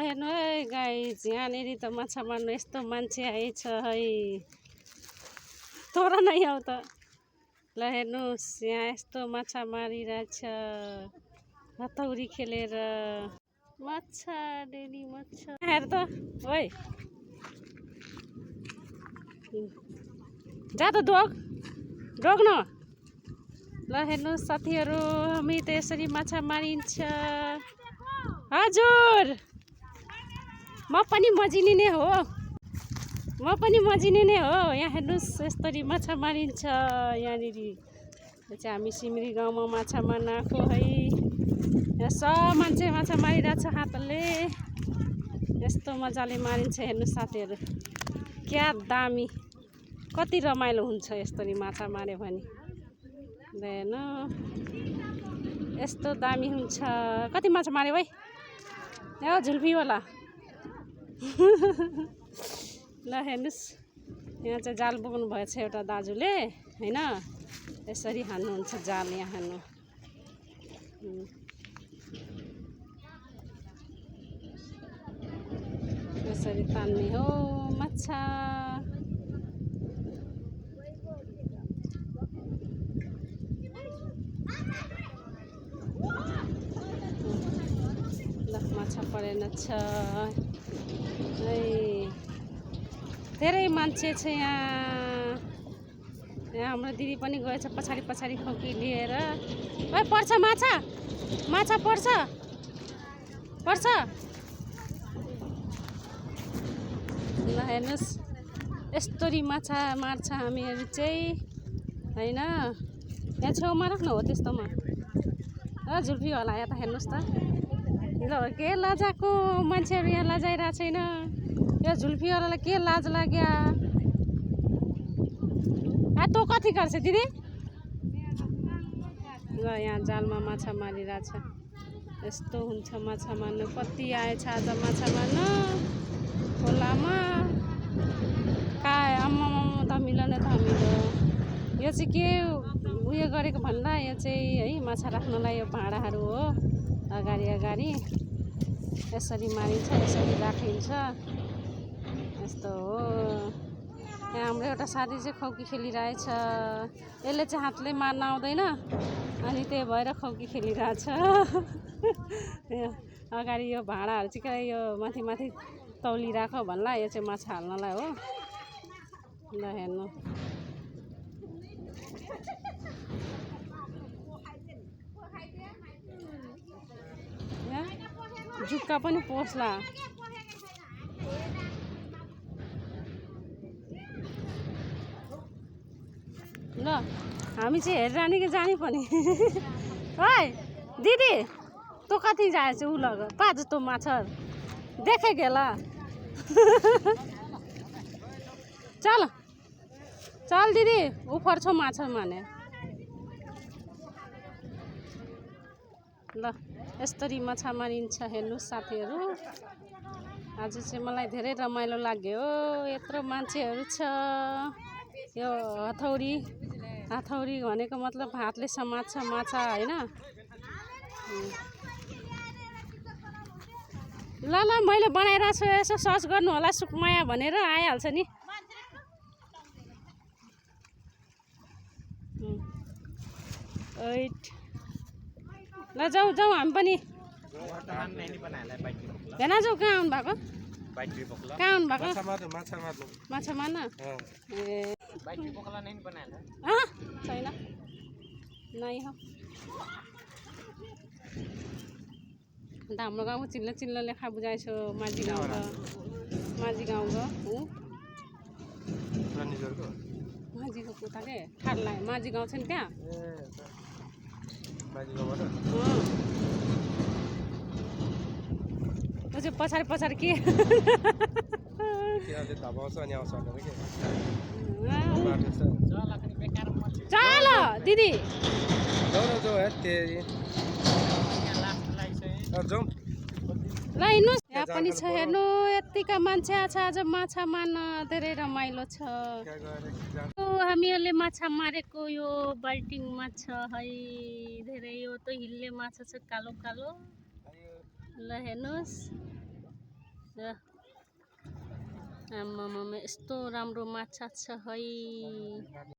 हेर्नु है गाइस, यहाँनिर त माछा मार्नु यस्तो मान्छे आएछ है। तर नै आऊ त। ल हेर्नुहोस्, यहाँ यस्तो माछा मारिरहेछ हथौडी खेलेर। माछा डेली माछा हेर त ओइ, जा त डोग न। ल हेर्नुहोस् साथीहरू, हामी त यसरी माछा मारिन्छ। हजुर, म पनि मजिनी नै हो, यहाँ हेर्नुहोस् यसरी माछा मारिन्छ यहाँनिर। यो चाहिँ हामी सिमरी गाउँमा माछा मार्न आएको है। यहाँ सब मान्छे माछा मारिरहेछ हातले, यस्तो मजाले मारिन्छ हेर्नुहोस् साथीहरू। क्या दामी, कति रमाइलो हुन्छ यसरी माछा मार्यो भने। हेर्नु यस्तो दामी हुन्छ। कति माछा मार्यो भाइ? ए झुल्फीवाला। ल हेर्नुहोस्, यहाँ चाहिँ जाल बोक्नु भएछ एउटा दाजुले होइन। यसरी हान्नुहुन्छ जाल, यहाँ हान्नु। यसरी तान्ने हो माछा। ल माछा परेन छ है। धेरै मान्छे छ यहाँ। यहाँ हाम्रो दिदी पनि गएछ पछाडि पछाडि खोकी लिएर। ओइ पर्छ माछा, माछा पर्छ। ल हेर्नुहोस्, यस्तरी माछा मार्छ हामीहरू चाहिँ होइन। यहाँ छेउमा राख्नु हो त्यस्तोमा। झुल्फीवाला यहाँ त हेर्नुहोस् त। ल के लजाको मान्छेहरू यहाँ लजाइरहेको छैन। यो झुल्फीवालालाई के लाज लाग्यो? तँ कति गर्छ दिदी? ल यहाँ जालमा माछा मारिरहेछ। यस्तो हुन्छ माछा मार्नु। कति आएछ आज माछा मार्न खोलामा। आम्मा धमिलो न धमिलो। यो चाहिँ के उयो गरेको भन्दा, यो चाहिँ है माछा राख्नलाई यो भाँडाहरू हो। अगाडि यसरी मारिन्छ, यसरी राखिन्छ। यस्तो हो। यहाँ हाम्रो एउटा साथी चाहिँ खौकी खेलिरहेछ। यसले चाहिँ हातले मार्न आउँदैन, अनि त्यही भएर खौकी खेलिरहेछ। अगाडि यो भाँडाहरू चाहिँ यो माथि माथि तौली राख भन्ला, यो चाहिँ माछा हाल्नलाई हो। ल हेर्नु, जुक्का पनि पोस्ला। ल हामी चाहिँ हेरिरहने कि जाने पनि। ओइ दिदी, तँ कति जाएछ उ लग पा जस्तो माछा देखे गेला। चल दिदी, उफर छौ माछा माने। ल यसरी माछा मारिन्छ हेर्नुहोस् साथीहरू। आज चाहिँ मलाई धेरै रमाइलो लाग्यो। यत्रो मान्छेहरू छ। यो हथौडी भनेको मतलब हातले समात्छ माछा होइन। ल मैले बनाइरहेको छु, यसो सर्च गर्नु होला सुकमाया भनेर आइहाल्छ नि। ल जाउँ हामी पनि। भेना जाउँ, कहाँ आउनु भएको? माछा मार्न? ए छैन नै हो। अन्त हाम्रो गाउँको चिल्लो लेखा बुझाएछु। माझी गाउँको माझीको कुता के ठाडलाई माझी गाउँ छ नि त्यहाँ। त्यो चाहिँ पछाडि के चल दिदी ल हिँड्नुहोस्। यहाँ पनि छ हेर्नु, यतिका मान्छे आछ आज माछा मार्न। धेरै रमाइलो छ। हामीहरूले माछा मारेको यो बाल्टिङमा छ है। धेरै यो त हिल्ले माछा छ, कालो कालो। ल हेर्नुहोस् आमामामा यस्तो राम्रो माछा छ है।